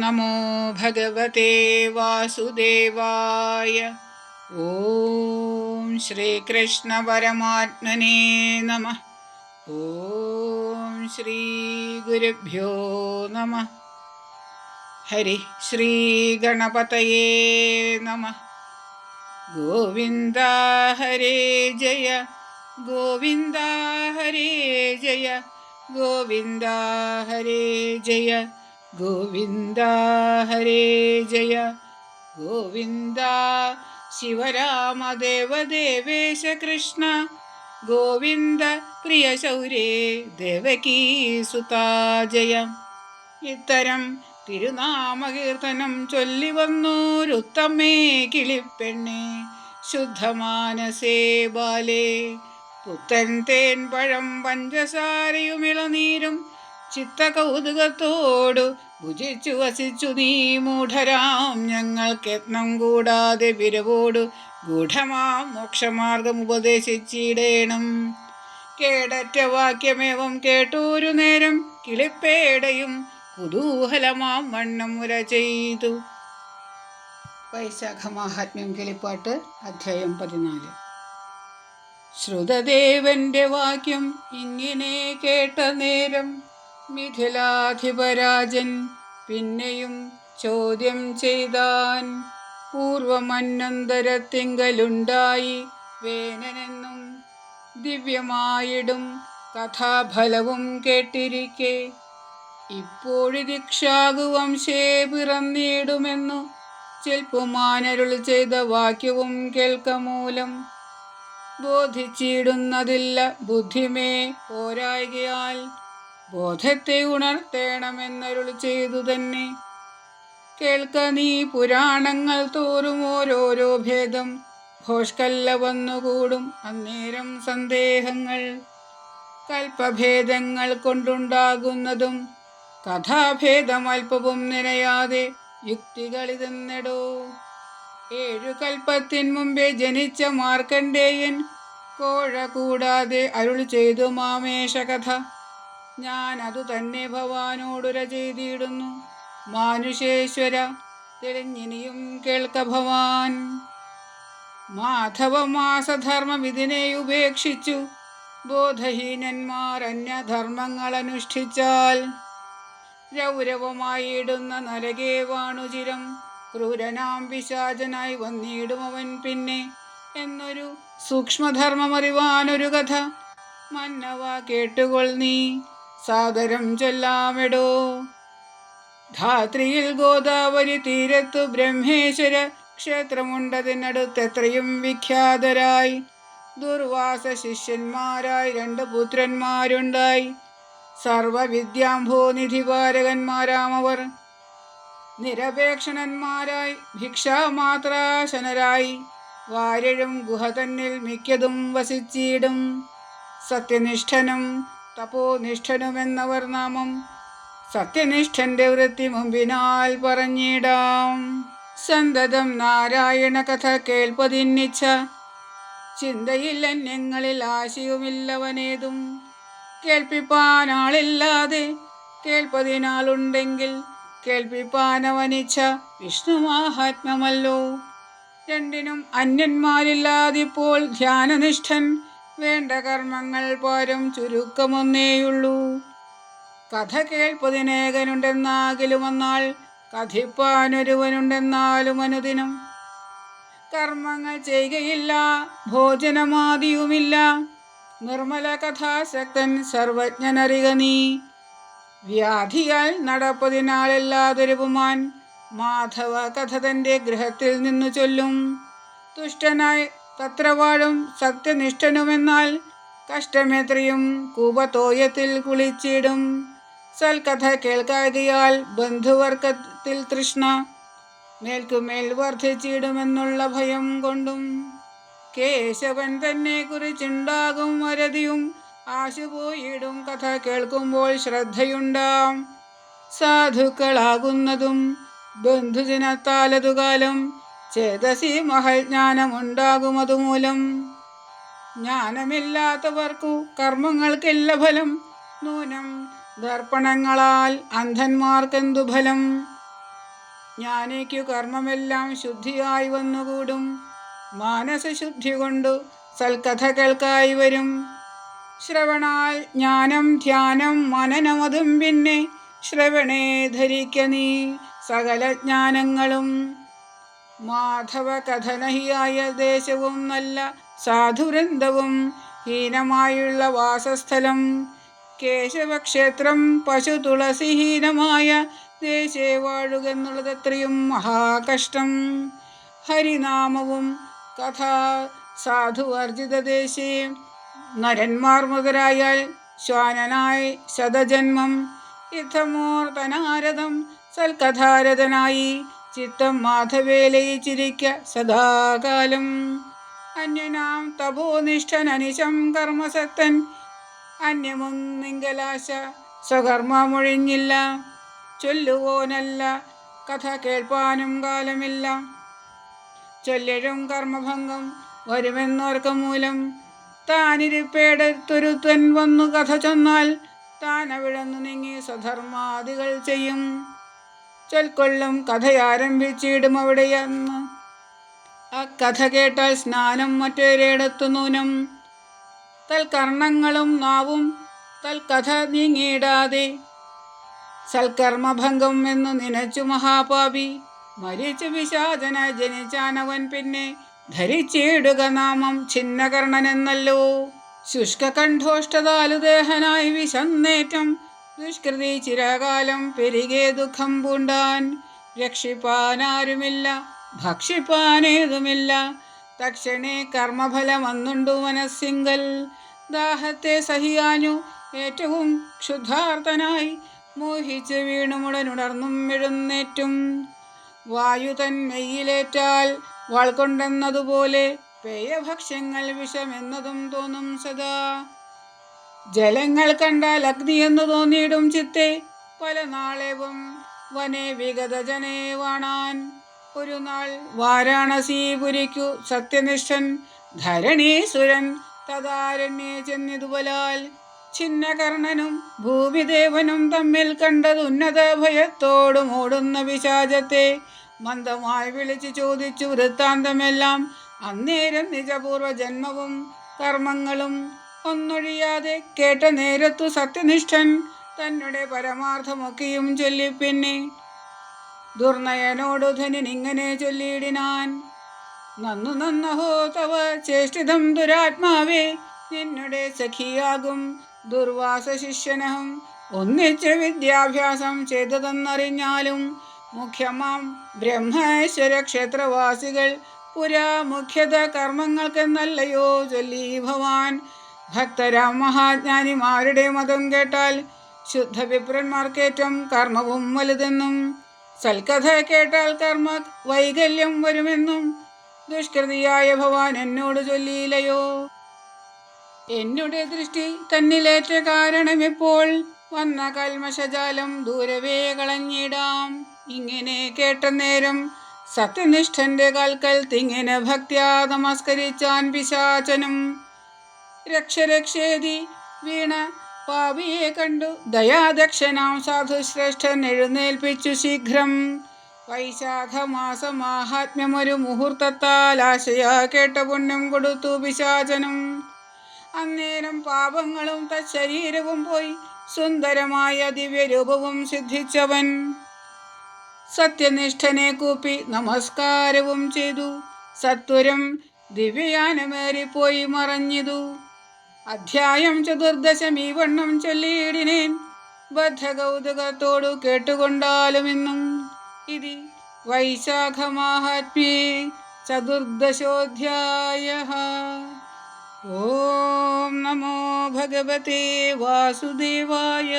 നമോ ഭഗവതേ വാസുദേവായ. ഓം ശ്രീകൃഷ്ണ പരമാത്മനേ നമഃ. ഓം ശ്രീ ഗുരുഭ്യോ നമഃ. ഹരി ശ്രീ ഗണപതയേ നമഃ. ഗോവിന്ദ ഹരേ ജയ ഗോവിന്ദ ഹരേ ജയ ഗോവിന്ദ ഹരേ ജയ ഗോവിന്ദ ഹരേ ജയ ഗോവിന്ദ. ശിവരാമദേവ ദേവേശ കൃഷ്ണ ഗോവിന്ദ പ്രിയ ശൗരേ ദേവകീ സുതാ ജയ. ഇത്തരം തിരുനാമകീർത്തനം ചൊല്ലി വന്നോരുത്തമേ കിളിപ്പെണ്ണേ ശുദ്ധമാനസേ ബാലേ. പുത്തൻ തേൻ പഴം പഞ്ചസാരയുമിളനീരും ചിത്തകൗതുകത്തോടു ഭുജിച്ചു വസിച്ചു നീ മൂഢരാം ഞങ്ങൾക്ക് യത്നം കൂടാതെ വിരവോടു ഗൂഢമാം മോക്ഷമാർഗം ഉപദേശിച്ചിടേണം. കേടറ്റ വാക്യമേവം കേട്ടൂരു നേരം കിളിപ്പേടയും കുതൂഹലമാം വണ്ണം മുര ചെയ്തു. വൈശാഖ മാഹാത്മ്യം കിളിപ്പാട്ട് അധ്യായം 14. ശ്രുതദേവന്റെ വാക്യം ഇങ്ങനെ കേട്ട നേരം മിഥിലാധിപരാജൻ പിന്നെയും ചോദ്യം ചെയ്താൻ. പൂർവമന്വന്തരത്തിങ്കലുണ്ടായി വേനനെന്നും ദിവ്യമായിടും കഥാഫലവും കേട്ടിരിക്കെ ഇപ്പോഴിതിക്ഷാകുവംശേ പിറന്നിടുമെന്നു ചെൽപ്പുമാനരുൾ ചെയ്ത വാക്യവും കേൾക്കമൂലം ബോധിച്ചിടുന്നതില്ല ബുദ്ധിമേ പോരായ്കയാൽ ബോധത്തെ ഉണർത്തേണമെന്നരുൾ ചെയ്തു തന്നെ. കേൾക്ക നീ പുരാണങ്ങൾ തോറും ഓരോരോ ഭേദം ഭോഷ്കല്ല വന്നുകൂടും അന്നേരം സന്ദേഹങ്ങൾ. കൽപ്പഭേദങ്ങൾ കൊണ്ടുണ്ടാകുന്നതും കഥാഭേദം അല്പവും നിനയാതെ യുക്തികളിതെന്നെടോ. 7 കൽപ്പത്തിൻ മുമ്പേ ജനിച്ച മാർക്കണ്ഡേയൻ കോഴ കൂടാതെ അരുൾ ചെയ്തു മാമേശ കഥ. ഞാൻ അതു തന്നെ ഭവാനോടുര ചെയ്തിടുന്നു. മാനുഷേശ്വര തെളിഞ്ഞിനിയും കേൾക്ക ഭവാൻ. മാധവമാസധർമ്മം ഇതിനെ ഉപേക്ഷിച്ചു ബോധഹീനന്മാർ അന്യധർമ്മങ്ങൾ അനുഷ്ഠിച്ചാൽ രൗരവമായിടുന്ന നരകേ വാണുചിരം ക്രൂരനാം പിശാചനായി വന്നിടുമവൻ പിന്നെ എന്നൊരു സൂക്ഷ്മധർമ്മമറിവാനൊരു കഥ മന്നവ കേട്ടുകൊൾ നീ സാദരം ചൊല്ലാമെടോ. ധാത്രിയിൽ ഗോദാവരി തീരത്തു ബ്രഹ്മേശ്വര ക്ഷേത്രമുണ്ടതിനടുത്തെത്രയും വിഖ്യാതരായി ദുർവാസ ശിഷ്യന്മാരായി 2 പുത്രന്മാരുണ്ടായി. സർവവിദ്യാംഭോനിധിപാരകന്മാരാമവർ നിരപേക്ഷണന്മാരായി ഭിക്ഷാമാത്രാശനരായി വാരഴും ഗുഹ തന്നിൽ മിക്കതും വസിച്ചിടും. സത്യനിഷ്ഠനും തപോനിഷ്ഠനുമെന്നവർ നാമം സത്യനിഷ്ഠന്റെ വൃത്തി മുമ്പിനാൽ പറഞ്ഞിടാം. സന്തതം നാരായണ കഥ കേൾപ്പതിന്നിച്ഛ ചിന്തയില്ലന്യങ്ങളിൽ ആശയവുമില്ലവനേതും. കേൾപ്പിപ്പാനാളില്ലാതെ കേൾപ്പതിനാളുണ്ടെങ്കിൽ കേൾപ്പിപ്പാനവനിച്ഛ വിഷ്ണുമാഹാത്മ്യമല്ലോ. രണ്ടിനും അന്യന്മാരില്ലാതിപ്പോൾ ധ്യാനനിഷ്ഠൻ വേണ്ട കർമ്മങ്ങൾ പാരം ചുരുക്കമൊന്നേയുള്ളൂ. കഥ കേൾപ്പതിനേകനുണ്ടെന്നാകിലും വന്നാൽ കഥിപ്പാനൊരുവനുണ്ടെന്നാലും അനുദിനം കർമ്മങ്ങൾ ചെയ്യുകയില്ല ഭോജനമാദിയുമില്ല. നിർമ്മല കഥാശക്തൻ സർവജ്ഞനറിക നീ. വ്യാധിയാൽ നടപ്പതിനാളല്ലാതൊരു പുമാൻ മാധവ കഥ തൻ്റെ ഗൃഹത്തിൽ നിന്നു ചൊല്ലും. തുഷ്ടനായി തത്ര വാഴും സത്യനിഷ്ഠനുമെന്നാൽ കഷ്ടമെത്രയും കൂപത്തോയത്തിൽ കുളിച്ചിടും. സൽക്കഥ കേൾക്കാകിയാൽ ബന്ധുവർക്കത്തിൽ തൃഷ്ണ മേൽക്കുമേൽ വർദ്ധിച്ചിടുമെന്നുള്ള ഭയം കൊണ്ടും കേശവൻ തന്നെ കുറിച്ചുണ്ടാകും വരതിയും ആശുപോയിടും. കഥ കേൾക്കുമ്പോൾ ശ്രദ്ധയുണ്ടാം. സാധുക്കളാകുന്നതും ബന്ധുജനത്താലതുകാലം ചേതസി മഹജ്ഞാനമുണ്ടാകും അതുമൂലം. ജ്ഞാനമില്ലാത്തവർക്കു കർമ്മങ്ങൾക്കില്ല ഫലം. നൂനം ദർപ്പണങ്ങളാൽ അന്ധന്മാർക്കെന്തു ഫലം? ജ്ഞാനിക്കു കർമ്മമെല്ലാം ശുദ്ധിയായി വന്നുകൂടും. മാനസശുദ്ധി കൊണ്ടു സൽക്കഥ കേൾക്കായി വരും. ശ്രവണാൽ ജ്ഞാനം ധ്യാനം മനനമതും പിന്നെ ശ്രവണേ ധരിക്ക നീ സകല ജ്ഞാനങ്ങളും. മാധവ കഥനഹിയായ ദേശവും നല്ല സാധുവൃന്ദവും ഹീനമായുള്ള വാസസ്ഥലം. കേശവക്ഷേത്രം പശു തുളസിഹീനമായ ദേശേ വാഴുകെന്നുള്ളതത്രയും മഹാകഷ്ടം. ഹരിനാമവും കഥ സാധു വർജിത ദേശേ നരന്മാർ മുതലായാൽ ശ്വാനനായി ശതജന്മം. യുദ്ധമൂർത്തനാരദം സൽക്കഥാരഥനായി ചിത്തം മാധവേലയിച്ചിരിക്ക സദാകാലം. അന്യനാം തപോനിഷ്ഠനനിശം കർമ്മസക്തൻ അന്യമൊന്നിങ്കലാശ സ്വകർമ്മമൊഴിഞ്ഞില്ല. ചൊല്ലുവോനല്ല കഥ കേൾപ്പാനും കാലമില്ല. ചൊല്ലിഴും കർമ്മഭംഗം വരുമെന്നോർക്ക മൂലം. താനിരിപ്പേടത്തൊരുത്തൻ വന്നു കഥ ചൊന്നാൽ താൻ അവിടന്നു നീങ്ങി സ്വധർമാദികൾ ചെയ്യും. ചൊൽക്കൊള്ളും കഥയാരംഭിച്ചിടും അവിടെയെന്ന്. ആ കഥ കേട്ടാൽ സ്നാനം മറ്റൊരിടത്തു നൂനം. തൽക്കർണങ്ങളും നാവും തൽക്കഥ നീങ്ങിയിടാതെ സൽക്കർമ്മഭംഗം എന്നു നിനച്ചു മഹാപാപി. മരിച്ചു പിശാചനായി ജനിച്ചാനവൻ പിന്നെ ധരിച്ചിടുക നാമം ഛിന്നകർണനെന്നല്ലോ. ശുഷ്കകണ്ഠോഷ്ടതാലുദേഹനായി വിശന്നേറ്റം ദുഷ്കൃതി ചിരകാലം പെരികെ ദുഃഖം പൂണ്ടാൻ. രക്ഷിപ്പാനാരുമില്ല ഭക്ഷിപ്പാനേതുമില്ല. തക്ഷണേ കർമ്മഫലമന്നുണ്ടു മനസ്സിങ്കൽ. ദാഹത്തെ സഹിയാഞ്ഞു ഏറ്റവും ക്ഷുദ്ധാർത്തനായി മോഹിച്ച് വീണുമുടനുണർന്നും എഴുന്നേറ്റും. വായു തൻ മെയ്യിലേറ്റാൽ വാൾകൊണ്ടെന്നതുപോലെ പേയഭക്ഷ്യങ്ങൾ വിഷമെന്നതും തോന്നും സദാ. ജലങ്ങൾ കണ്ടാൽ അഗ്നിയെന്നു തോന്നിയിടും ചിത്തെ പല നാളേവും വനെ വിഗതജനെ വാണാൻ. ഒരു നാൾ വാരാണസീപുരിക്കു സത്യനിഷ്ഠൻ ധരണീസുരൻ തദാരണ്യേ ചെന്നിതുപോലാൽ. ഛിന്നകർണനും ഭൂമിദേവനും തമ്മിൽ കണ്ടത് ഉന്നത ഭയത്തോടും ഓടുന്ന പിശാചത്തെ മന്ദമായി വിളിച്ചു ചോദിച്ചു വൃത്താന്തമെല്ലാം. അന്നേരം നിജപൂർവ ജന്മവും കർമ്മങ്ങളും ഒന്നൊഴിയാതെ കേട്ട നേരത്തു സത്യനിഷ്ഠൻ തന്നെ പരമാർത്ഥമൊക്കെയും ചൊല്ലി. പിന്നെ ദുർനയനോടു ധനിനിങ്ങനെ ചൊല്ലിയിടിനാൻ. നന്നു നന്നഹോ തവ ചേഷ്ടിതം ദുരാത്മാവേ. നിന്നുടെ സഖിയാകും ദുർവാസ ശിഷ്യനഹം ഒന്നിച്ച് വിദ്യാഭ്യാസം ചെയ്തതെന്നറിഞ്ഞാലും മുഖ്യമാം ബ്രഹ്മേശ്വര ക്ഷേത്രവാസികൾ പുരാ മുഖ്യത കർമ്മങ്ങൾക്കെന്നല്ലയോ ചൊല്ലി ഭവാൻ. ഭക്തരാം മഹാജ്ഞാനിമാരുടെ മതം കേട്ടാൽ ശുദ്ധ വിപ്രന്മാർക്കേറ്റം കർമ്മവും വലുതെന്നും സൽക്കഥ കേട്ടാൽ കർമ്മ വൈകല്യം വരുമെന്നും ദുഷ്കൃതിയായ ഭവാൻ എന്നോട് ചൊല്ലിയില്ലയോ. എന്നുടെ ദൃഷ്ടി തന്നിലേറ്റ കാരണമിപ്പോൾ വന്ന കൽമഷജാലം ദൂരവേ കളഞ്ഞിടാം. ഇങ്ങനെ കേട്ട നേരം സത്യനിഷ്ഠന്റെ കാൽക്കൽ തിങ്ങിന ഭക്ത്യാ നമസ്കരിച്ചാൻ പിശാചനും. രക്ഷരക്ഷേതി വീണ പാപിയെ കണ്ടു ദയാദക്ഷനാം സാധുശ്രേഷ്ഠൻ എഴുന്നേൽപ്പിച്ചു ശീഘ്രം. വൈശാഖമാസ മാഹാത്മ്യമൊരു മുഹൂർത്തത്താൽ ആശയാ കേട്ട പുണ്യം കൊടുത്തു പിശാചനും. അന്നേരം പാപങ്ങളും തശരീരവും പോയി സുന്ദരമായ ദിവ്യരൂപവും സിദ്ധിച്ചവൻ. സത്യനിഷ്ഠനെ കൂപ്പി നമസ്കാരവും ചെയ്തു. സത്വരം ദിവ്യയാനമേറിപ്പോയി മറഞ്ഞിതു. അധ്യായം 14 ഈ വണ്ണം ചൊല്ലിയിടിനേൻ ബദ്ധകൗതുകത്തോടു കേട്ടുകൊണ്ടാലുമിന്നും. ഇതി വൈശാഖമാഹാത്മ്യേ 14 ഓം നമോ ഭഗവതേ വാസുദേവായ.